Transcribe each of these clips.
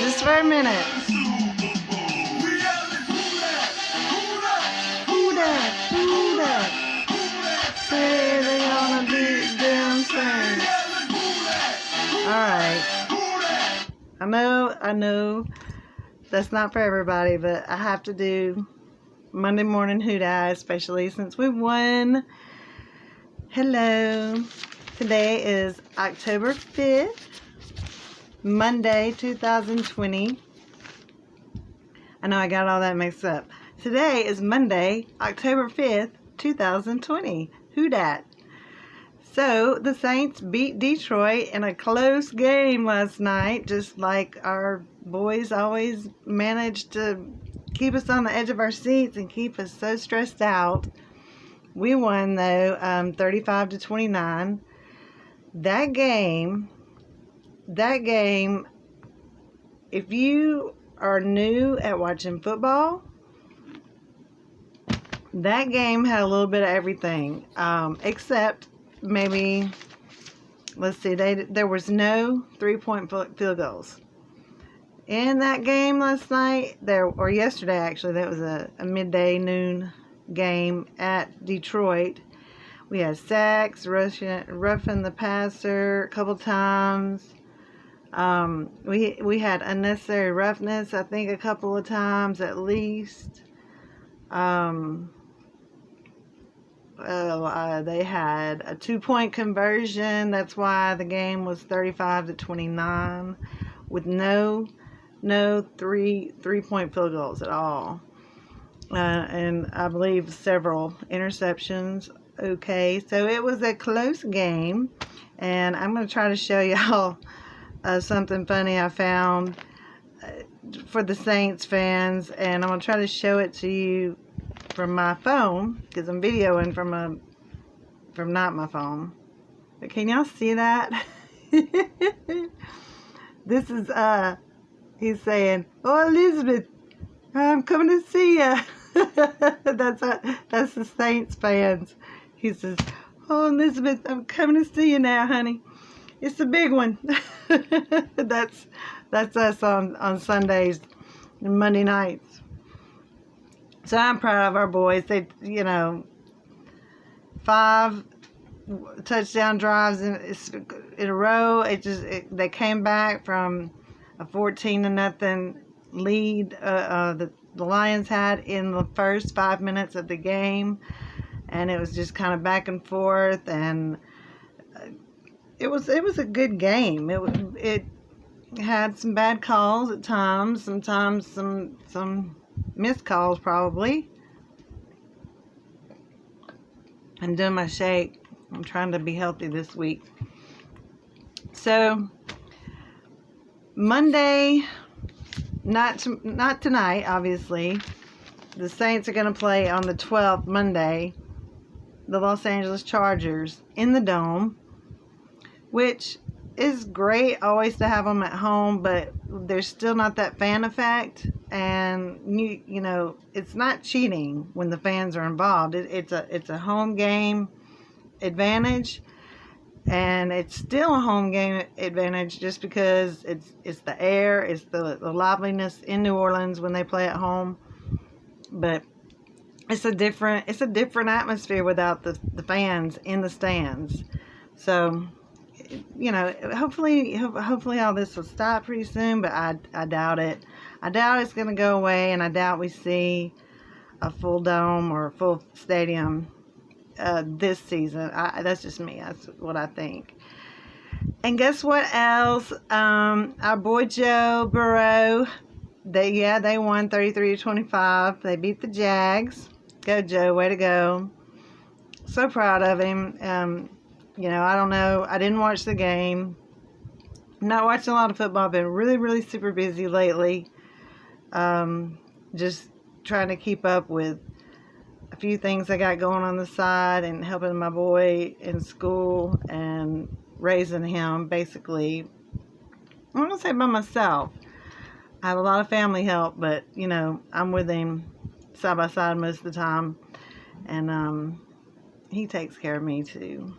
just for a minute. Who that? Who that? Say they gonna beat them Saints. Alright. I know that's not for everybody, but I have to do Monday morning who dat, especially since we won. Hello. Today is October 5th, Monday, 2020. I know I got all that mixed up. Today is Monday, October 5th, 2020. Who dat? So, the Saints beat Detroit in a close game last night, just like our boys always manage to keep us on the edge of our seats and keep us so stressed out. We won, though, 35-29. That game, if you are new at watching football, that game had a little bit of everything, except maybe, let's see, there was no 3-point field goals. In that game last night, or yesterday actually, that was a midday noon game at Detroit. We had sacks, roughing the passer a couple times. We had unnecessary roughness, I think, a couple of times at least. They had a 2-point conversion. That's why the game was 35-29 with no 3-point field goals at all. And I believe several interceptions. Okay, so it was a close game, and I'm going to try to show y'all something funny I found for the Saints fans, and I'm going to try to show it to you from my phone, because I'm videoing from not my phone. But can y'all see that? This is, he's saying, "Oh, Elizabeth, I'm coming to see ya." That's the Saints fans. He says, "Oh, Elizabeth, I'm coming to see you now, honey. It's a big one." That's us on Sundays and Monday nights. So I'm proud of our boys. They, 5 touchdown drives in a row. They came back from a 14-0 lead the Lions had in the first 5 minutes of the game, and it was just kind of back and forth, and it was a good game. It had some bad calls at times, sometimes some missed calls probably. I'm doing my shake. I'm trying to be healthy this week. So Monday, not tonight, obviously. The Saints are going to play on the 12th, Monday, the Los Angeles Chargers in the Dome, which is great always to have them at home, but there's still not that fan effect, and it's not cheating when the fans are involved. It's a home game advantage, and it's still a home game advantage just because it's the air, it's the liveliness in New Orleans when they play at home, but it's a different atmosphere without the fans in the stands. So hopefully all this will stop pretty soon, but I doubt it. I doubt it's going to go away, and I doubt we see a full dome or a full stadium this season. That's just me. That's what I think. And guess what else? Our boy Joe Burrow, they won 33-25. They beat the Jags. Go Joe, way to go. So proud of him. I don't know. I didn't watch the game. I'm not watching a lot of football. I've been really, really super busy lately. Just trying to keep up with a few things I got going on the side and helping my boy in school and raising him, basically. I'm not going to say by myself. I have a lot of family help, but, I'm with him side by side most of the time. And he takes care of me, too.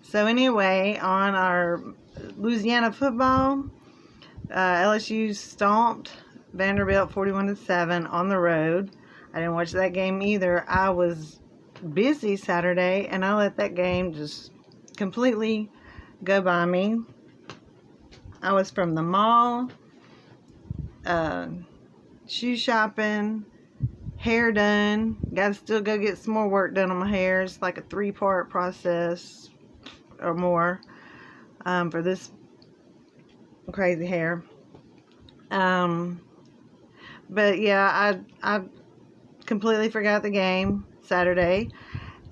So anyway, on our Louisiana football, LSU stomped Vanderbilt 41-7 on the road. I didn't watch that game either. I was busy Saturday, and I let that game just completely go by me. I was from the mall, shoe shopping, hair done. Got to still go get some more work done on my hair. It's like a 3-part process or more for this crazy hair. But yeah, I completely forgot the game Saturday,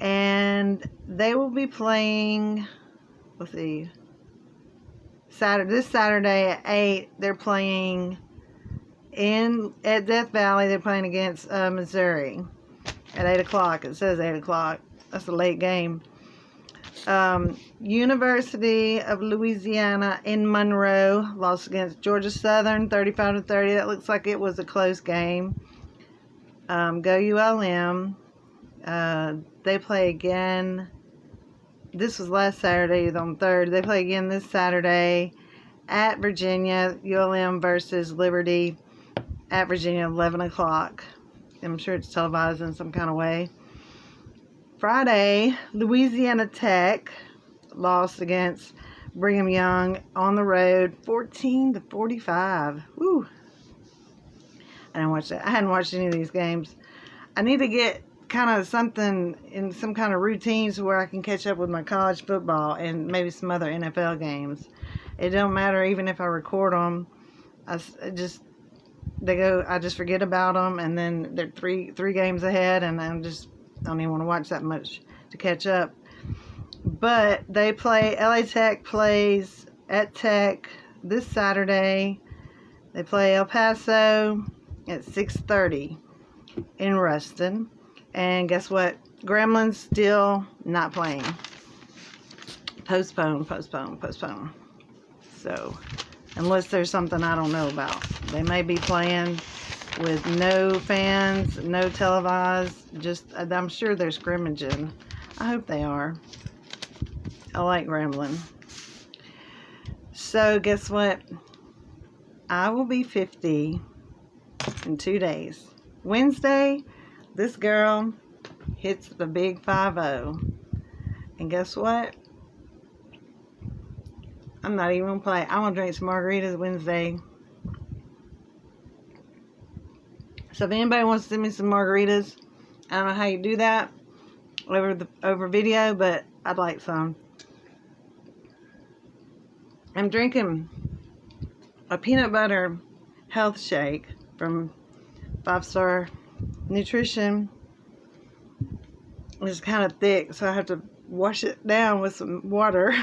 and they will be playing. Let's see. This Saturday at 8, they're playing at Death Valley. They're playing against Missouri at 8 o'clock. It says 8 o'clock. That's a late game. University of Louisiana in Monroe lost against Georgia Southern 35-30. That looks like it was a close game. Go ULM. They play again. This was last Saturday on 3rd. They play again this Saturday at Virginia. ULM versus Liberty at Virginia, 11 o'clock. I'm sure it's televised in some kind of way. Friday, Louisiana Tech lost against Brigham Young on the road, 14-45. Woo! I didn't watch that. I hadn't watched any of these games. I need to get kind of something in some kind of routines where I can catch up with my college football and maybe some other NFL games. It don't matter even if I record them. I just forget about them, and then they're three games ahead, and I don't even want to watch that much to catch up. But they play. LA Tech plays at Tech this Saturday. They play El Paso at 6:30 in Ruston. And guess what? Gremlin's still not playing. Postpone. So, unless there's something I don't know about. They may be playing with no fans, no televised. I'm sure they're scrimmaging. I hope they are. I like Gremlin. So, guess what? I will be 50 in 2 days. Wednesday, this girl hits the big 50. And guess what? I'm not even going to play. I'm going to drink some margaritas Wednesday. So if anybody wants to send me some margaritas, I don't know how you do that over video, but I'd like some. I'm drinking a peanut butter health shake from 5-Star Nutrition. It's kind of thick, so I have to wash it down with some water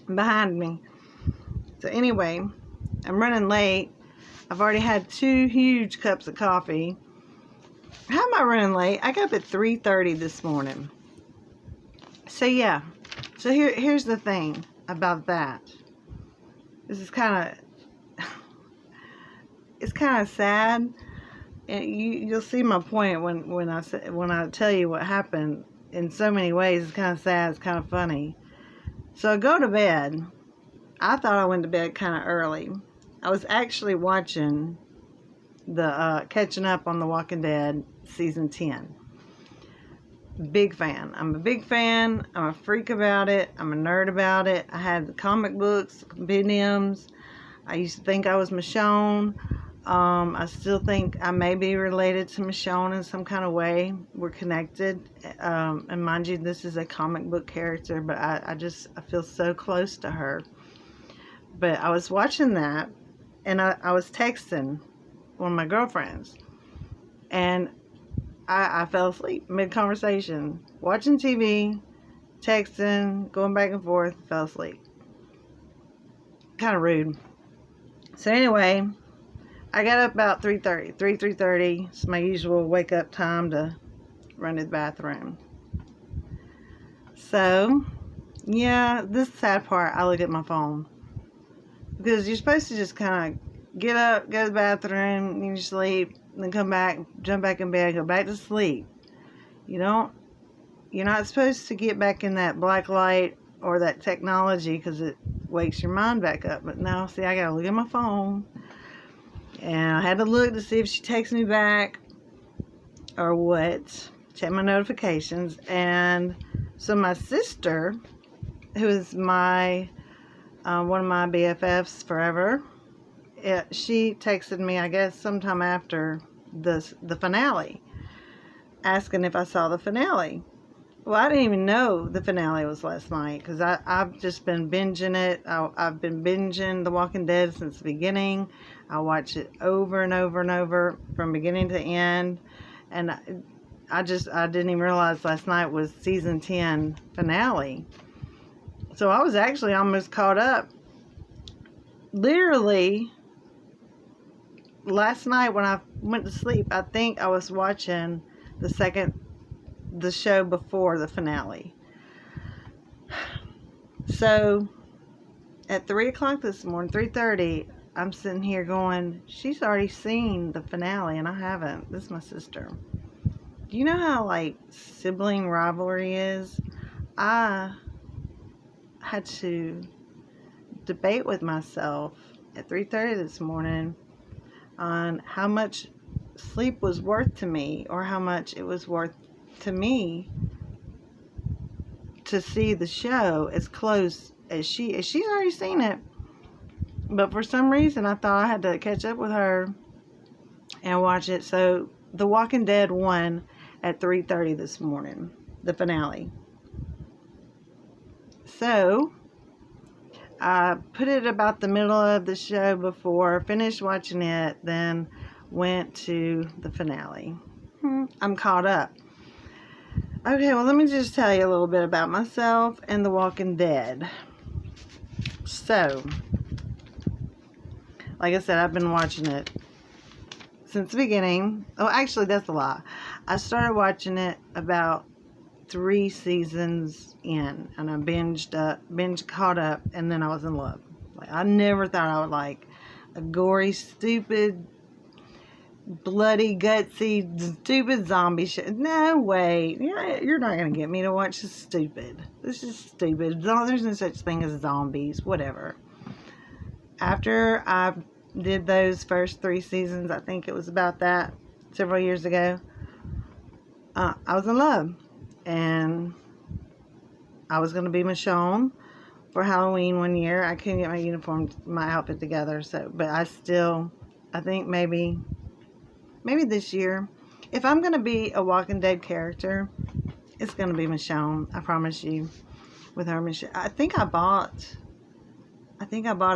behind me. So anyway, I'm running late. I've already had 2 huge cups of coffee. How am I running late? I got up at 3:30 this morning. So yeah. So here's the thing about that. This is kind of it's kind of sad. And you'll see my point when I tell you what happened. In so many ways, it's kind of sad. It's kind of funny. So I go to bed. I thought I went to bed kind of early. I was actually watching the catching up on The Walking Dead season 10. Big fan. I'm a big fan. I'm a freak about it. I'm a nerd about it. I had the comic books, compendiums. I used to think I was Michonne. I still think I may be related to Michonne in some kind of way. We're connected. And mind you, this is a comic book character, but I feel so close to her. But I was watching that, and I was texting one of my girlfriends, and I fell asleep mid-conversation. Watching TV, texting, going back and forth, fell asleep. Kind of rude. So anyway, I got up about 3:30. It's my usual wake up time to run to the bathroom. So, yeah, this is the sad part. I look at my phone. Because you're supposed to just kind of get up, go to the bathroom, you sleep, then come back, jump back in bed, go back to sleep. You're not supposed to get back in that black light or that technology, because wakes your mind back up. But now, see, I gotta look at my phone, and I had to look to see if she texts me back or what. Check my notifications. And so my sister, who is my one of my BFFs forever, she texted me, I guess, sometime after the finale, asking if I saw the finale. Well, I didn't even know the finale was last night, because I've just been binging it. I've been binging The Walking Dead since the beginning. I watch it over and over and over from beginning to end. And I didn't even realize last night was season 10 finale. So I was actually almost caught up. Literally, last night when I went to sleep, I think I was watching the show before the finale. So at 3 o'clock this morning, 3:30, I'm sitting here going, she's already seen the finale and I haven't. This is my sister. Do you know how, like, sibling rivalry is? I had to debate with myself at 3:30 this morning on how much sleep was worth to me, or how much it was worth to me to see the show as close as she's already seen it. But for some reason, I thought I had to catch up with her and watch it. So The Walking Dead won at 3:30 this morning, the finale. So I put it about the middle of the show before, finished watching it, then went to the finale. I'm caught up. Okay, well, let me just tell you a little bit about myself and The Walking Dead. So, like I said, I've been watching it since the beginning. Oh, actually, that's a lie. I started watching it about 3 seasons in, and I binge caught up, and then I was in love. Like, I never thought I would like a gory, stupid, bloody, gutsy, stupid zombie shit. No way. You're not going to get me to watch this stupid. This is stupid. There's no such thing as zombies. Whatever. After I did those first 3 seasons, I think it was about that, several years ago, I was in love. And I was going to be Michonne for Halloween one year. I couldn't get my outfit together. But I think maybe this year, if I'm going to be a Walking Dead character, it's going to be Michonne. I promise you. With her, Michonne. I think I bought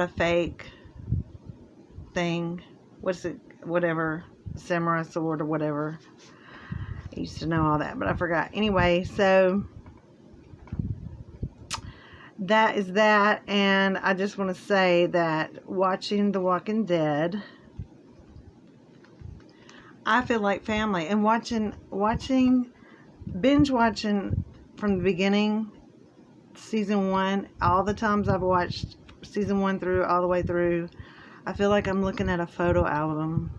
a fake thing. What's it? Whatever. Samurai sword or whatever. I used to know all that, but I forgot. Anyway, so that is that. And I just want to say that watching The Walking Dead, I feel like family. And binge watching from the beginning, season 1, all the times I've watched season 1 through, all the way through, I feel like I'm looking at a photo album.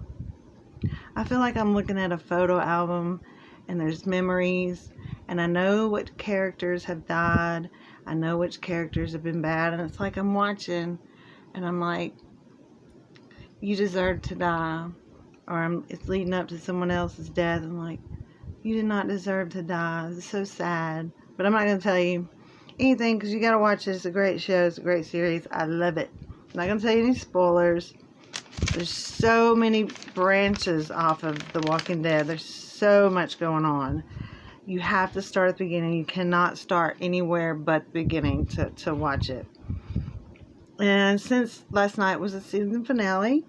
And there's memories, and I know what characters have died. I know which characters have been bad, and it's like I'm watching, and I'm like, you deserve to die. Or it's leading up to someone else's death. I'm like, you did not deserve to die. It's so sad. But I'm not going to tell you anything, because you got to watch it. It's a great show. It's a great series. I love it. I'm not going to tell you any spoilers. There's so many branches off of The Walking Dead. There's so much going on. You have to start at the beginning. You cannot start anywhere but the beginning to watch it. And since last night was the season finale,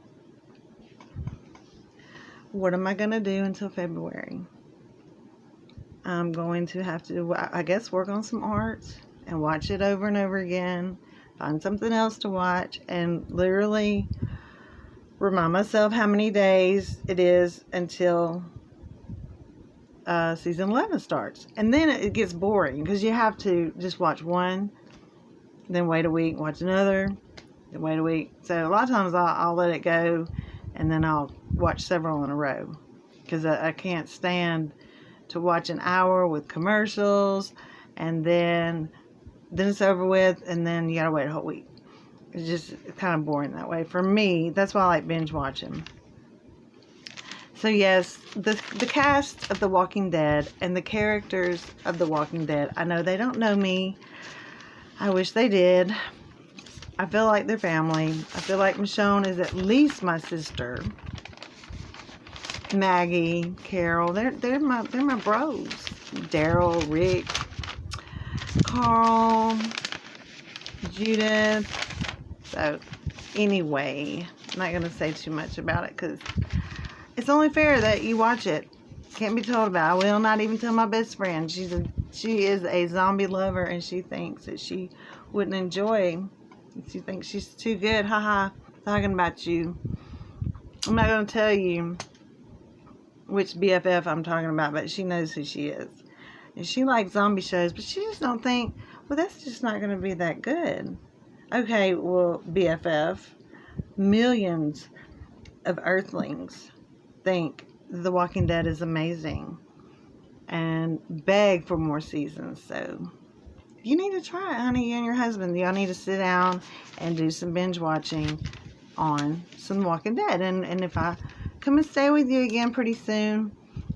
what am I going to do until February? I'm going to have to, I guess, work on some art and watch it over and over again. Find something else to watch and literally remind myself how many days it is until season 11 starts. And then it gets boring, because you have to just watch one, then wait a week, watch another, then wait a week. So a lot of times I'll let it go, and then I'll watch several in a row, because I can't stand to watch an hour with commercials, and then it's over with, and then you gotta wait a whole week. It's just kind of boring that way. For me, that's why I like binge watching. So yes, the cast of The Walking Dead and the characters of The Walking Dead, I know they don't know me. I wish they did. I feel like they're family. I feel like Michonne is at least my sister. Maggie, Carol, they're my bros. Daryl, Rick, Carl, Judith. So anyway, I'm not gonna say too much about it because it's only fair that you watch it. Can't be told about. I will not even tell my best friend. She is a zombie lover, and she thinks that she wouldn't enjoy. She thinks she's too good. Haha, talking about you. I'm not gonna tell you which BFF I'm talking about, but she knows who she is. And she likes zombie shows, but she just don't think, well, that's just not gonna be that good. Okay, well, BFF, millions of Earthlings think The Walking Dead is amazing and beg for more seasons. So you need to try it, honey, you and your husband. Y'all need to sit down and do some binge watching on some Walking Dead. And if I come and stay with you again pretty soon,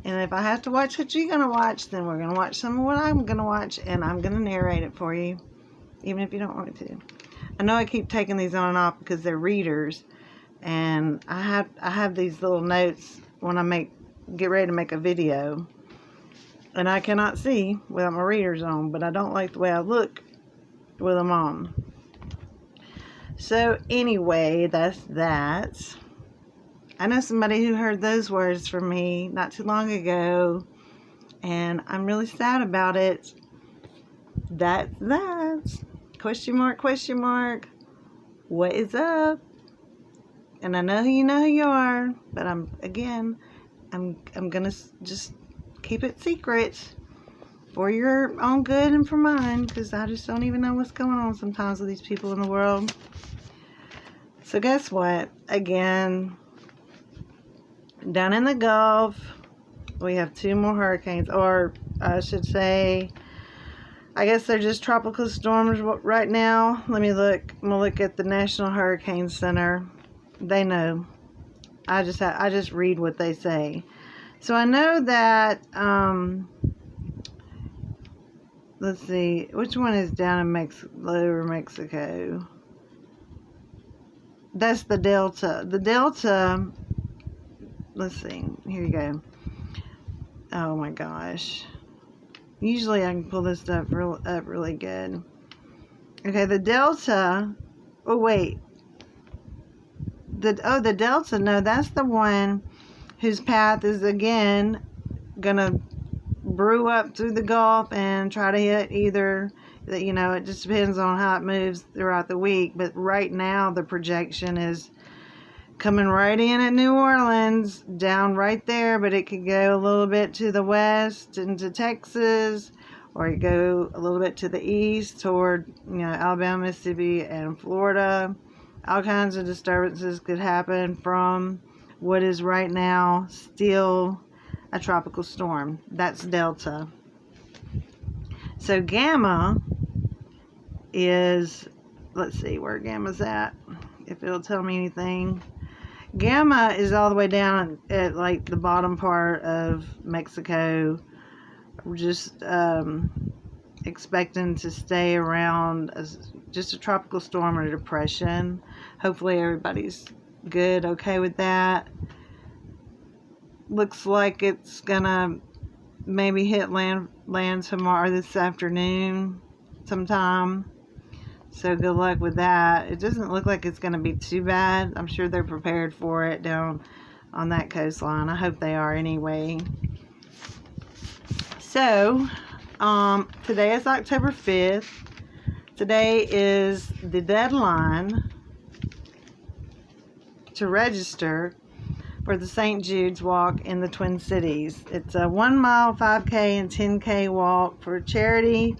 and if I have to watch what you're going to watch, then we're going to watch some of what I'm going to watch, and I'm going to narrate it for you, even if you don't want me to. I know I keep taking these on and off because they're readers, and I have these little notes when I get ready to make a video, and I cannot see without my readers on, but I don't like the way I look with them on. So anyway, that's that. I know somebody who heard those words from me not too long ago, and I'm really sad about it. That's that. Question mark, question mark. What is up? And I know who you are, but I'm gonna just keep it secret for your own good and for mine, because I just don't even know what's going on sometimes with these people in the world. So guess what? Again, down in the Gulf, we have 2 more hurricanes, or I should say, I guess they're just tropical storms right now. Let me look. I'm gonna look at the National Hurricane Center. They know. I just read what they say. So I know that, let's see, which one is down in lower Mexico? That's the Delta. The Delta, let's see, here you go. Oh my gosh. Usually I can pull this stuff up really good. Okay, the Delta, oh wait. The Delta, no, that's the one whose path is again gonna brew up through the Gulf and try to hit either, it just depends on how it moves throughout the week. But right now the projection is coming right in at New Orleans, down right there, but it could go a little bit to the west into Texas, or it go a little bit to the east toward, Alabama, Mississippi, and Florida. All kinds of disturbances could happen from what is right now still a tropical storm. That's Delta. So Gamma is, let's see where Gamma's at, if it'll tell me anything. Gamma is all the way down at like the bottom part of Mexico. We're just expecting to stay around as just a tropical storm or a depression. Hopefully everybody's good, okay with that. Looks like it's gonna maybe hit land tomorrow, this afternoon sometime. So good luck with that. It doesn't look like it's going to be too bad. I'm sure they're prepared for it down on that coastline. I hope they are anyway. So, today is October 5th. Today is the deadline to register for the St. Jude's Walk in the Twin Cities. It's a 1 mile, 5K, and 10K walk for charity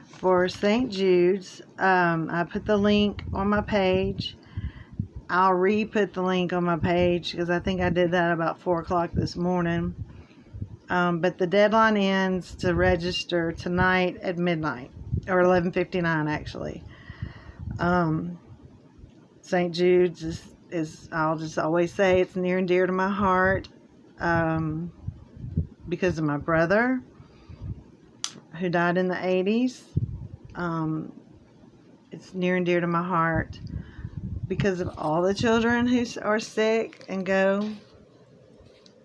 for St. Jude's. I put the link on my page. I'll re-put the link on my page because I think I did that about 4 o'clock this morning. But the deadline ends to register tonight at midnight, or 11:59 actually. St. Jude's is I'll just always say it's near and dear to my heart, because of my brother who died in the 80s. It's near and dear to my heart because of all the children who are sick and go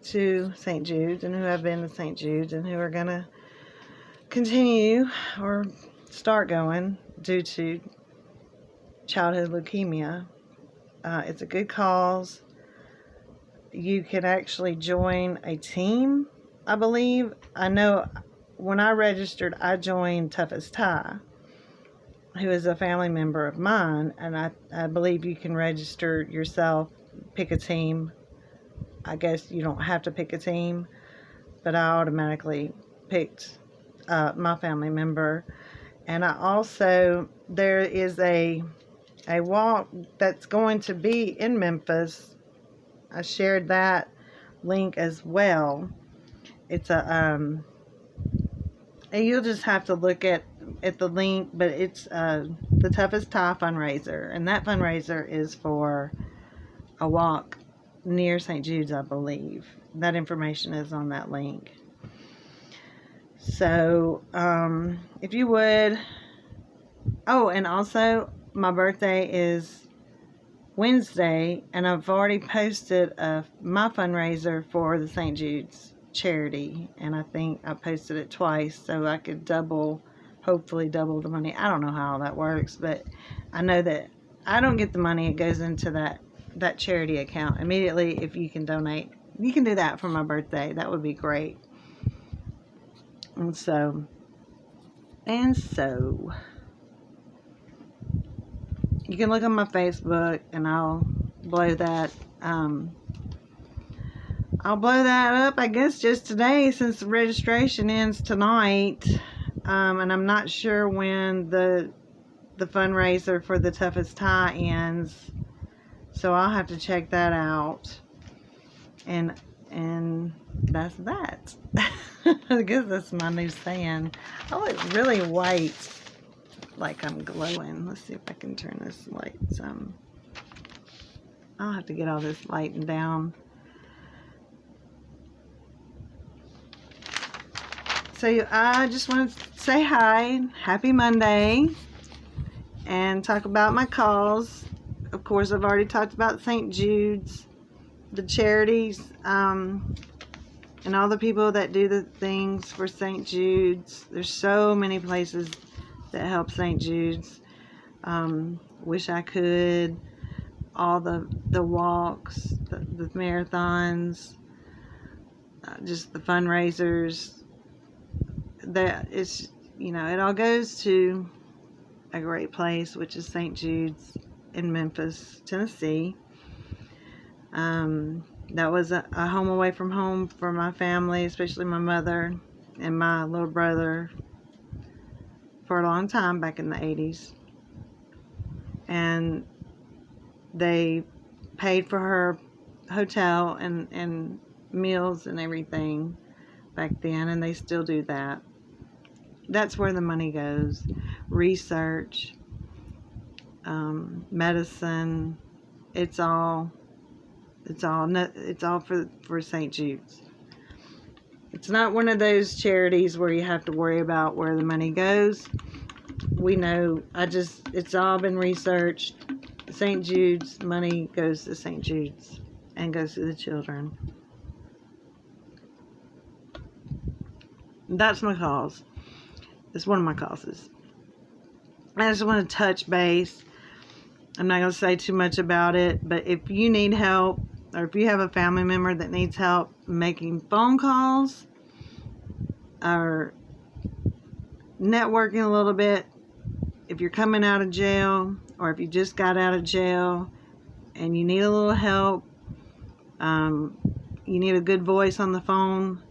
to St. Jude's, and who have been to St. Jude's, and who are going to continue or start going due to childhood leukemia. It's a good cause. You can actually join a team, I believe. I know when I registered, I joined Toughest Tie, who is a family member of mine, and I believe you can register yourself, pick a team. I guess you don't have to pick a team, but I automatically picked my family member. And I also, there is a walk that's going to be in Memphis. I shared that link as well. It's and you'll just have to look at the link, but it's the Toughest Tie fundraiser, and that fundraiser is for a walk near St. Jude's, I believe. That information is on that link. So if you would, and also my birthday is Wednesday, and I've already posted my fundraiser for the St. Jude's charity, and I think I posted it twice so I could hopefully double the money. I don't know how that works, but I know that I don't get the money. It goes into that charity account immediately. If you can donate, you can do that for my birthday. That would be great. And so you can look on my Facebook, and I'll blow that up, I guess, just today, since the registration ends tonight. And I'm not sure when the fundraiser for the Toughest Tie ends, so I'll have to check that out. And that's that. I guess that's my new saying. I look really white, like I'm glowing. Let's see if I can turn this light some. I'll have to get all this lighting down. So I just want to say hi, happy Monday, and talk about my cause. Of course, I've already talked about St. Jude's, the charities, and all the people that do the things for St. Jude's. There's so many places that help St. Jude's. Wish I could. All the walks, the marathons, just the fundraisers. That is, it all goes to a great place, which is St. Jude's in Memphis, Tennessee. That was a home away from home for my family, especially my mother and my little brother, for a long time back in the 80s. And they paid for her hotel and meals and everything back then, and they still do that. That's where the money goes. Research, medicine, it's all for St. Jude's. It's not one of those charities where you have to worry about where the money goes. We know, it's all been researched. St. Jude's money goes to St. Jude's and goes to the children. That's my cause. It's one of my causes. I just want to touch base. I'm not going to say too much about it, but if you need help, or if you have a family member that needs help making phone calls or networking a little bit, if you're coming out of jail, or if you just got out of jail and you need a little help, you need a good voice on the phone,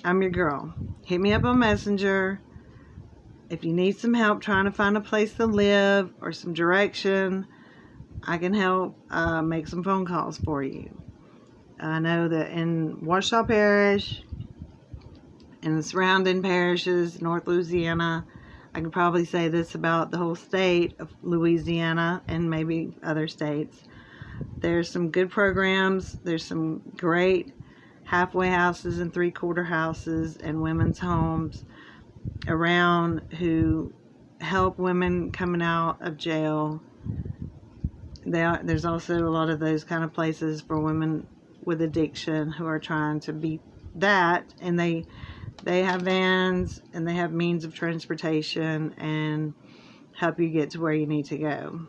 I'm your girl. Hit me up on Messenger. If you need some help trying to find a place to live or some direction, I can help make some phone calls for you. I know that in Ouachita Parish and the surrounding parishes, North Louisiana, I could probably say this about the whole state of Louisiana and maybe other states. There's some good programs. There's some great halfway houses and three-quarter houses and women's homes around who help women coming out of jail. There's also a lot of those kind of places for women with addiction who are trying to beat that, and they have vans and they have means of transportation and help you get to where you need to go.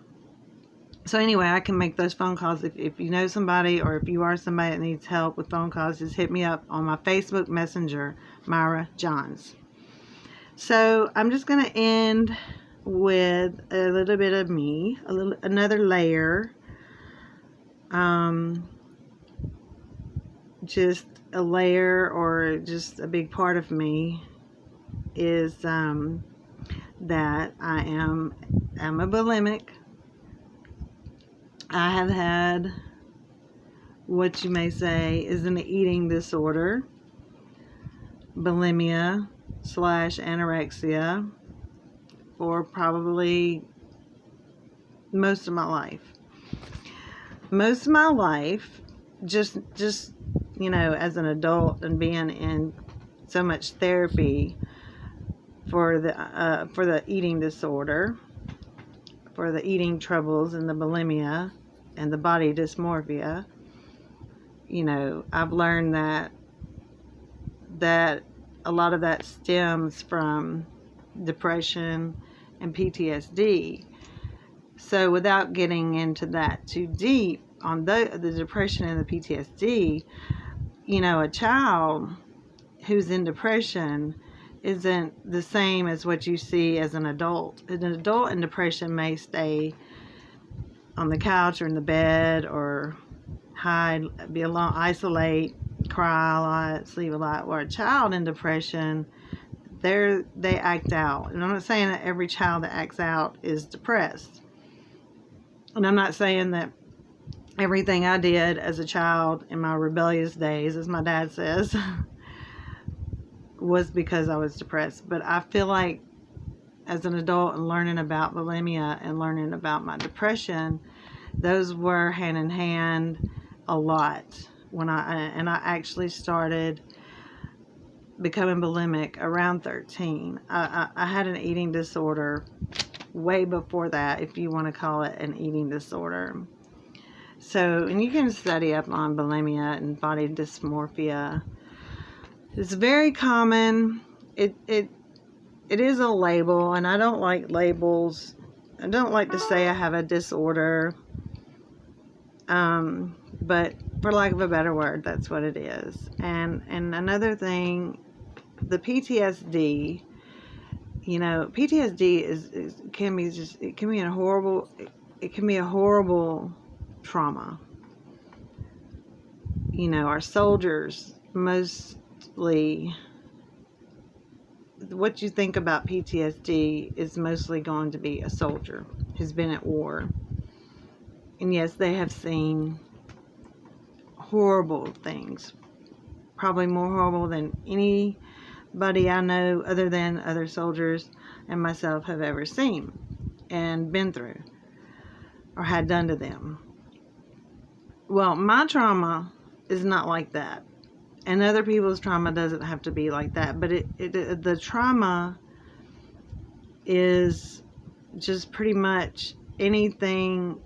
So anyway, I can make those phone calls. If you know somebody, or if you are somebody that needs help with phone calls, just hit me up on my Facebook Messenger, MYRA JOHNS. So I'm just going to end with a little bit of me, another layer. Just a layer, or just a big part of me, is that I'm a bulimic. I have had what you may say is an eating disorder, bulimia / anorexia, for probably most of my life. Most of my life, just you know, as an adult and being in so much therapy for the eating disorder, for the eating troubles and the bulimia and the body dysmorphia, you know, I've learned that a lot of that stems from depression and PTSD. So without getting into that too deep on the depression and the PTSD, you know, a child who's in depression isn't the same as what you see as an adult. An adult in depression may stay on the couch or in the bed or hide, be alone, isolate, cry a lot, sleep a lot. Where a child in depression, they act out. And I'm not saying that every child that acts out is depressed. And I'm not saying that everything I did as a child in my rebellious days, as my dad says, was because I was depressed. But I feel like as an adult and learning about bulimia and learning about my depression, those were hand in hand a lot. I actually started becoming bulimic around 13. I had an eating disorder way before that, if you want to call it an eating disorder. So, and you can study up on bulimia and body dysmorphia. It's very common. It is a label, and I don't like labels. I don't like to say I have a disorder. But for lack of a better word, that's what it is. And another thing, the PTSD. You know, PTSD can be a horrible trauma. You know, our soldiers, mostly, what you think about PTSD is mostly going to be a soldier who's been at war. And yes, they have seen horrible things, probably more horrible than anybody I know other than other soldiers and myself have ever seen and been through or had done to them. Well, my trauma is not like that, and other people's trauma doesn't have to be like that, but the trauma is just pretty much anything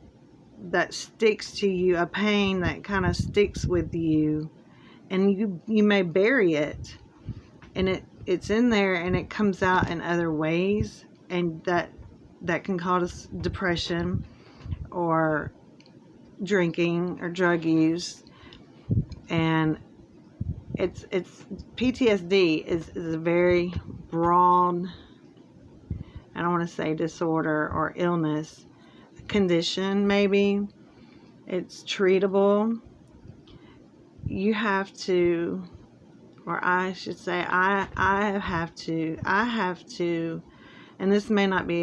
that sticks to you, a pain that kind of sticks with you, and you may bury it, and it's in there and it comes out in other ways, and that can cause depression or drinking or drug use. And it's PTSD is a very broad, I don't want to say disorder or illness, condition maybe. It's treatable. You have to, or I should say, I have to, and this may not be